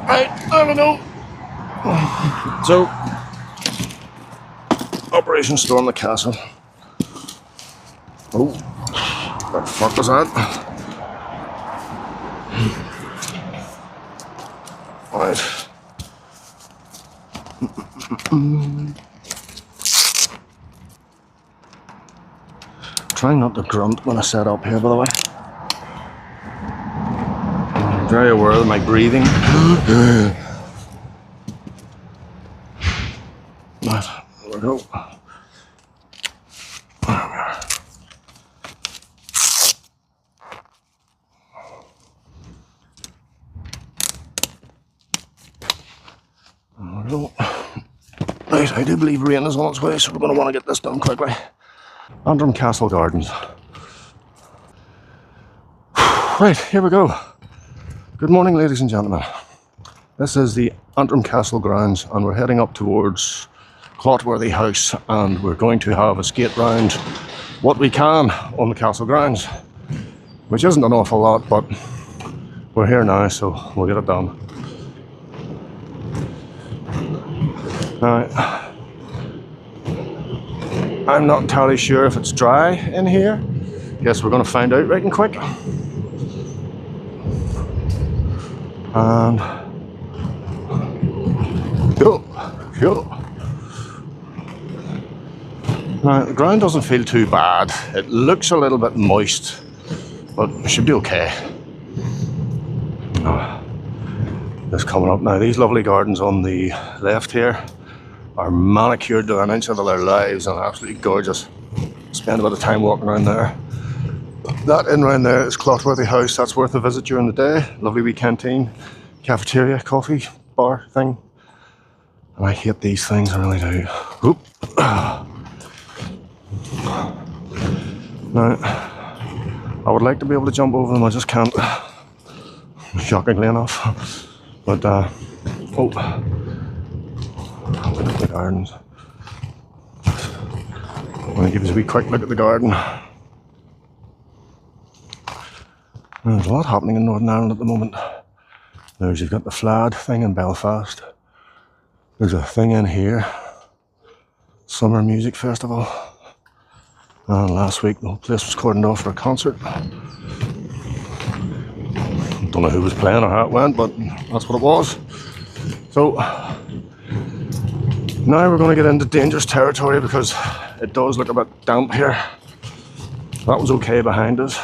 Right, there we go. So, Operation Storm the Castle. Oh, what the fuck was that? Right. Trying not to grunt when I set up here, by the way. I'm very aware of my breathing. Right, there we go. Right, I do believe rain is on its way, so we're going to want to get this done quickly. Antrim Castle Gardens. Right, here we go. Good morning, ladies and gentlemen. This is the Antrim Castle grounds, and we're heading up towards Clotworthy House, and we're going to have a skate round what we can on the castle grounds, which isn't an awful lot, but we're here now, so we'll get it done. Now, I'm not entirely sure if it's dry in here. Guess we're going to find out right and quick. And now the ground doesn't feel too bad. It looks a little bit moist, but it should be okay. This coming up now. These lovely gardens on the left here are manicured to an inch of their lives and absolutely gorgeous. Spend a bit of time walking around there. That in round there is Clotworthy House. That's worth a visit during the day. Lovely wee canteen, cafeteria, coffee bar thing. And I hate these things, I really do. Oop. Now, I would like to be able to jump over them, I just can't. Shockingly enough. But, oh. Look at the gardens. I'm going to give us a wee quick look at the garden. There's a lot happening in Northern Ireland at the moment. You've got the Flad thing in Belfast. There's a thing in here. Summer Music Festival. And last week the whole place was cordoned off for a concert. Don't know who was playing or how it went, but that's what it was. So now we're going to get into dangerous territory because it does look a bit damp here. That was okay behind us,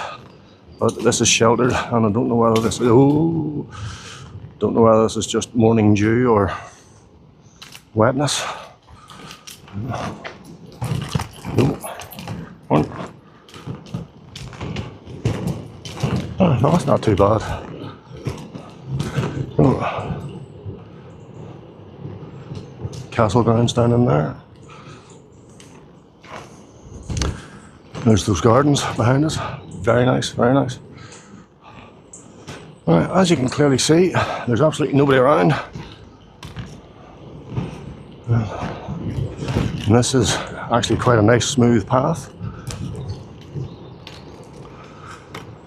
but this is sheltered, and I don't know whether this is, don't know whether this is just morning dew or wetness. Oh, no, it's not too bad. Castle grounds down in there. There's those gardens behind us. Very nice, very nice. Right, as you can clearly see, there's absolutely nobody around. And this is actually quite a nice smooth path.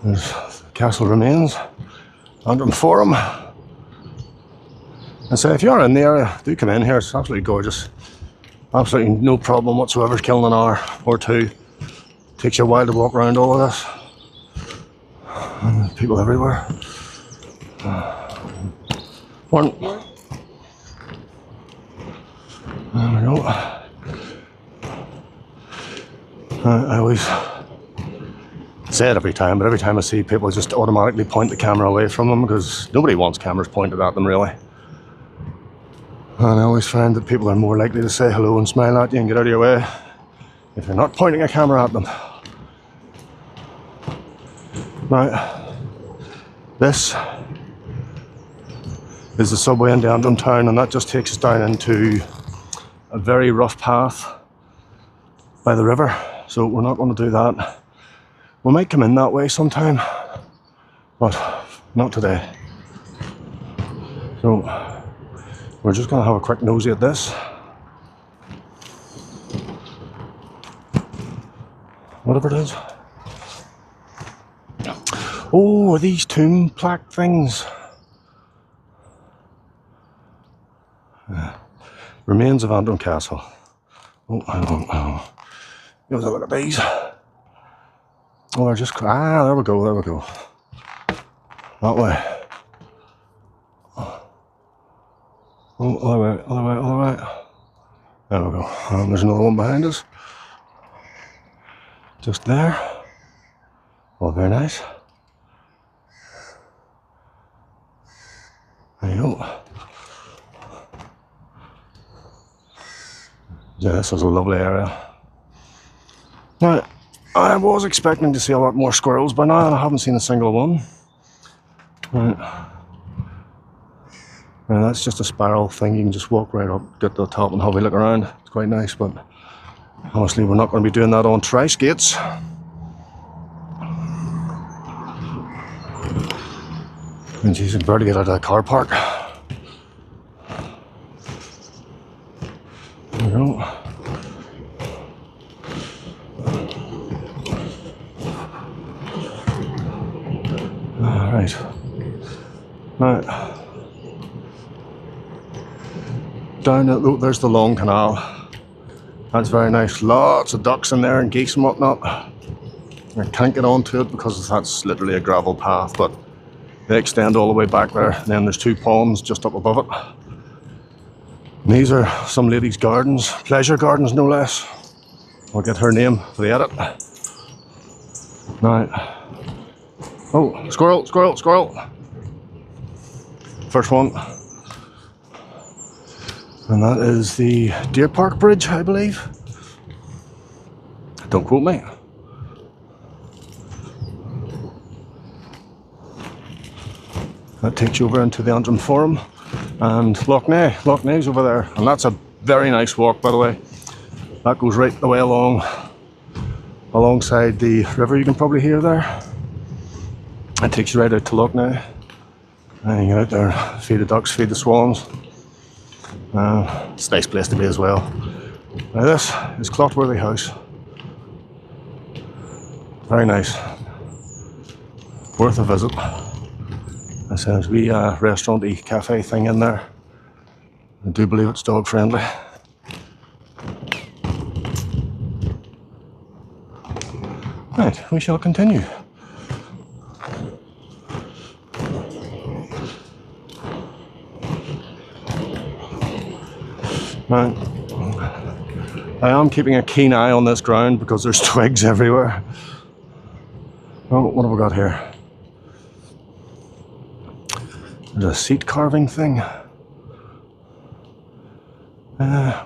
There's the castle remains, Antrim Forum. And so if you're in the area, do come in here, it's absolutely gorgeous. Absolutely no problem whatsoever killing an hour or two. Takes you a while to walk around all of this. And there's people everywhere. One. There we go. I always say it every time, but every time I see people, I just automatically point the camera away from them because nobody wants cameras pointed at them, really. And I always find that people are more likely to say hello and smile at you and get out of your way if you're not pointing a camera at them. Now, this is the subway into Antrim town, and that just takes us down into a very rough path by the river, so we're not going to do that. We might come in that way sometime, but not today. So we're just going to have a quick nosy at this. Whatever it is. Oh, are these tomb plaque things? Remains of Antrim Castle. Oh, hang on, hang on. Here's a look at these. Oh, they're just... Ah, there we go, there we go. That way. Oh, other way, other way, other way. There we go. And there's another one behind us. Just there. Oh, very nice. There you go. Yeah, this is a lovely area. Now, I was expecting to see a lot more squirrels by now, and I haven't seen a single one. Right. And that's just a spiral thing. You can just walk right up, get to the top and have a look around. It's quite nice, but honestly we're not going to be doing that on Trice Gates. And geez, I can barely get out of the car park. There we go. Alright. Right. Down at, oh, there's the long canal. That's very nice. Lots of ducks in there and geese and whatnot. I can't get onto it because that's literally a gravel path, but they extend all the way back there. And then there's two ponds just up above it. And these are some lady's gardens, pleasure gardens no less. I'll get her name for the edit. Right. Oh, squirrel, squirrel, squirrel. First one. And that is the DeerPark bridge, I believe. Don't quote me. That takes you over into the Antrim Forum and Loch Ney's over there, and that's a very nice walk, by the way. That goes right the way alongside the river you can probably hear there. It takes you right out to Loch Ney, and you get out there, feed the ducks, feed the swans. It's a nice place to be as well. Now this is Clotworthy House. Very nice, worth a visit. It says wee restaurant-y cafe thing in there. I do believe it's dog friendly. Right, we shall continue. Right. I am keeping a keen eye on this ground because there's twigs everywhere. Oh, what have we got here? There's a seat carving thing.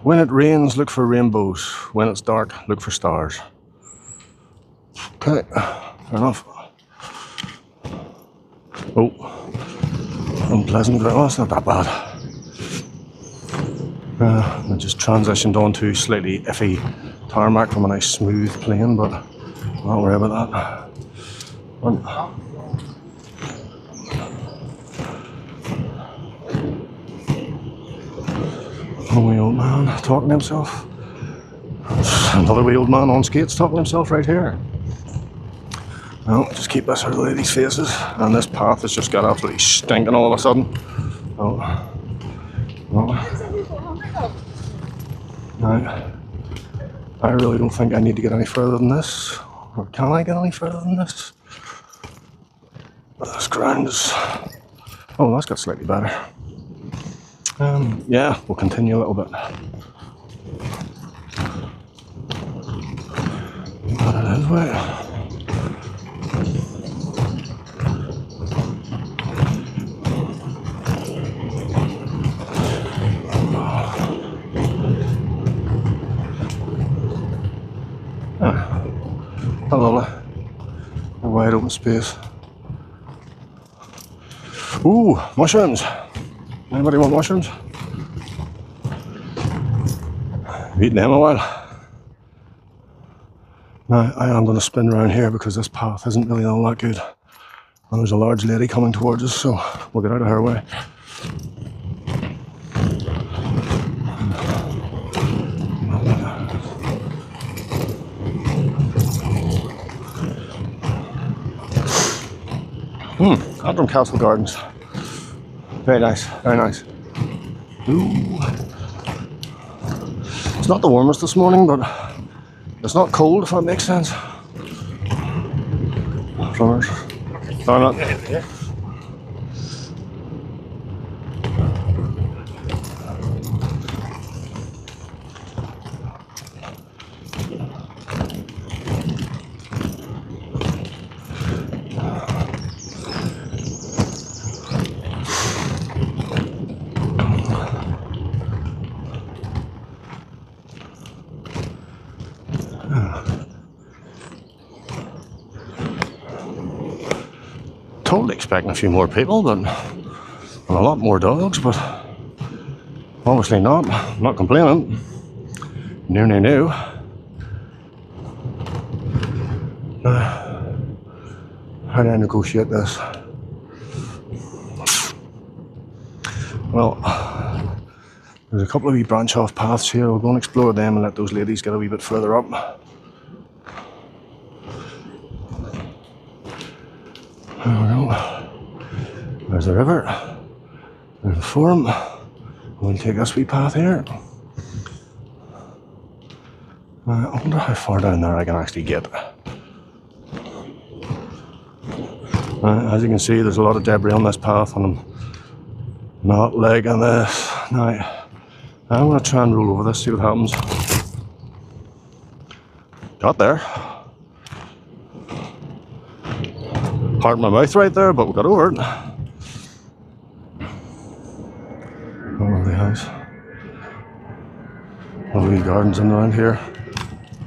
When it rains, look for rainbows. When it's dark, look for stars. Okay, fair enough. Oh, unpleasant. Oh, it's not that bad. I just transitioned onto slightly iffy tarmac from a nice smooth plane, but I'm not worried about that. A wee old man talking to himself. Another wee old man on skates talking to himself right here. Well, just keep this out of the ladies' faces. And this path has just got absolutely stinking all of a sudden. Oh. Well. Now, I really don't think I need to get any further than this. Or can I get any further than this? This ground is... Oh, that's got slightly better. Yeah, we'll continue a little bit. Got it his way. Ah, lovely. A wide open space. Ooh, mushrooms. Anybody want mushrooms? I've eaten them a while. Now, I am going to spin around here because this path isn't really all that good. And there's a large lady coming towards us, so we'll get out of her way. Antrim Castle Gardens. Very nice, very nice. Ooh. It's not the warmest this morning, but it's not cold, if that makes sense. Plumbers. Sorry, not. Totally expecting a few more people, but and a lot more dogs, but obviously not. I'm not complaining. No. How do I negotiate this? Well, there's a couple of wee branch off paths here. We'll go and explore them and let those ladies get a wee bit further up. There we go. There's the river. There's the forum. We'll take this wee path here. I wonder how far down there I can actually get. As you can see, there's a lot of debris on this path, and I'm not liking this. Now, I'm going to try and roll over this, see what happens. Got there. Hard in my mouth right there, but we got over it. Oh, lovely house. Lovely gardens in around here.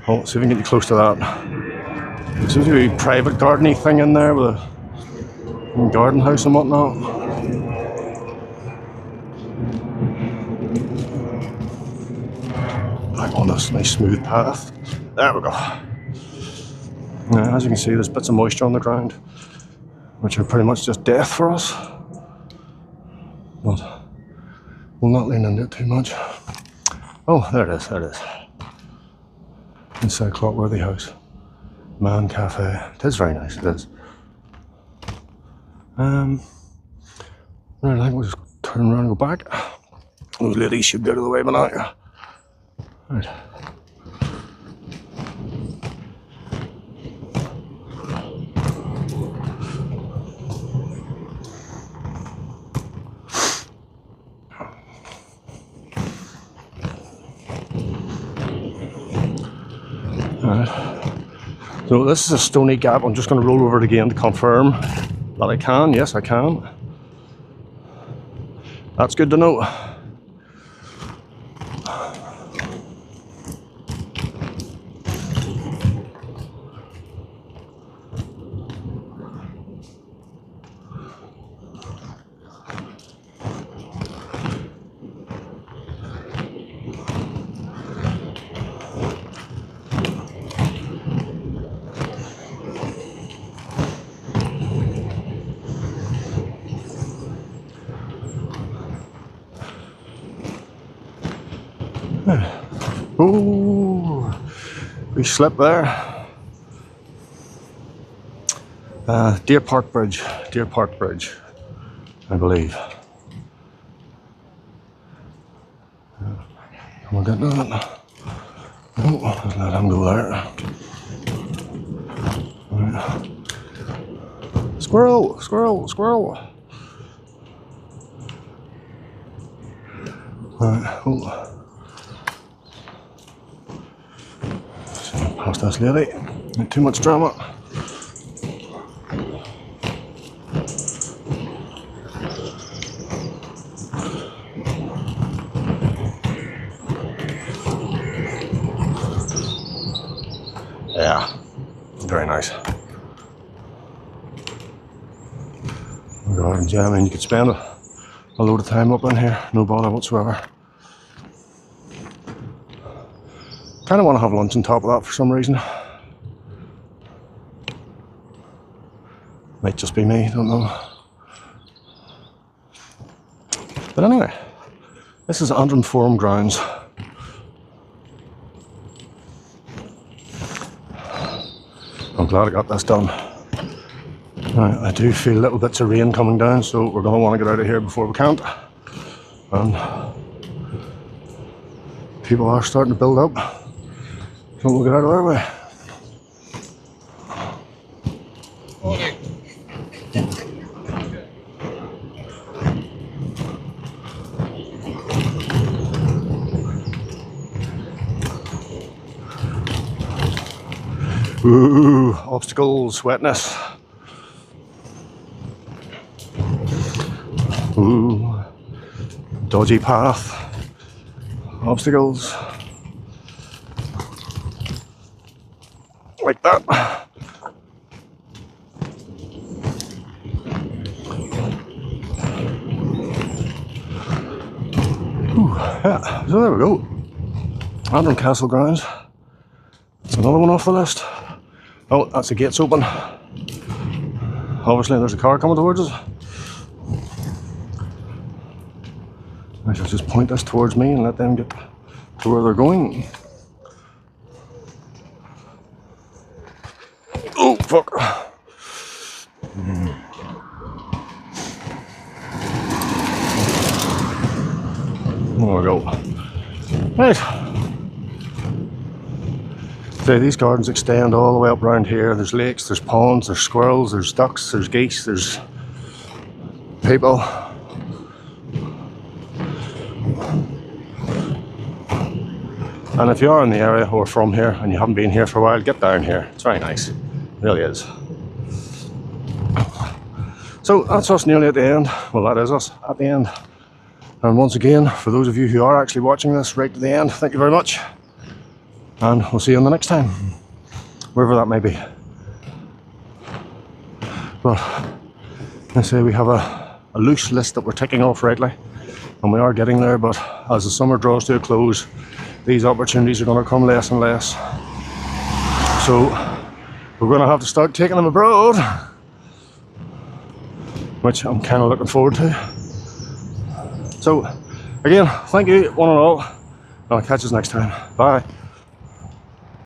Oh, see if we can get you close to that. There seems to be a private gardening thing in there with a garden house and whatnot. Back on this nice smooth path. There we go. Now, as you can see, there's bits of moisture on the ground, which are pretty much just death for us. But we'll not lean into it too much. Oh, there it is, there it is. Inside Clotworthy house. Man Cafe. It is very nice, it is. Right, I think we'll just turn around and go back. Those ladies should get out of the way by now. Right. So this is a stony gap. I'm just going to roll over it again to confirm that I can. Yes, I can. That's good to know. Ooh, we slip there. DeerPark Bridge, I believe. Come on, get that. Oh, let's let him go there. Right. Squirrel, squirrel, squirrel. Right. Oh. Past this lady, not too much drama. Yeah, very nice. Gardens, yeah, I mean, you could spend a load of time up in here, no bother whatsoever. Kind of want to have lunch on top of that for some reason. Might just be me, don't know. But anyway, this is Antrim Forum Grounds. I'm glad I got this done. Right, I do feel little bits of rain coming down, so we're going to want to get out of here before we can't. And People are starting to build up. So we'll get out of their way. Ooh, obstacles, wetness. Ooh, dodgy path, obstacles. Like that. Ooh, yeah, so there we go. Antrim Castle grounds. That's another one off the list. Oh, that's the gates open. Obviously there's a car coming towards us. I shall just point this towards me and let them get to where they're going. Oh, fuck. There we go. Right. So these gardens extend all the way up around here. There's lakes, there's ponds, there's squirrels, there's ducks, there's geese, there's people. And if you are in the area or from here and you haven't been here for a while, get down here. It's very nice. It really is. So that's us nearly at the end. Well, that is us at the end. And once again, for those of you who are actually watching this right to the end, thank you very much. And we'll see you on the next time, wherever that may be. But I say we have a loose list that we're ticking off rightly, and we are getting there, but as the summer draws to a close, these opportunities are going to come less and less. So we're going to have to start taking them abroad, which I'm kind of looking forward to. So again, thank you one and all, and I'll catch you next time. Bye.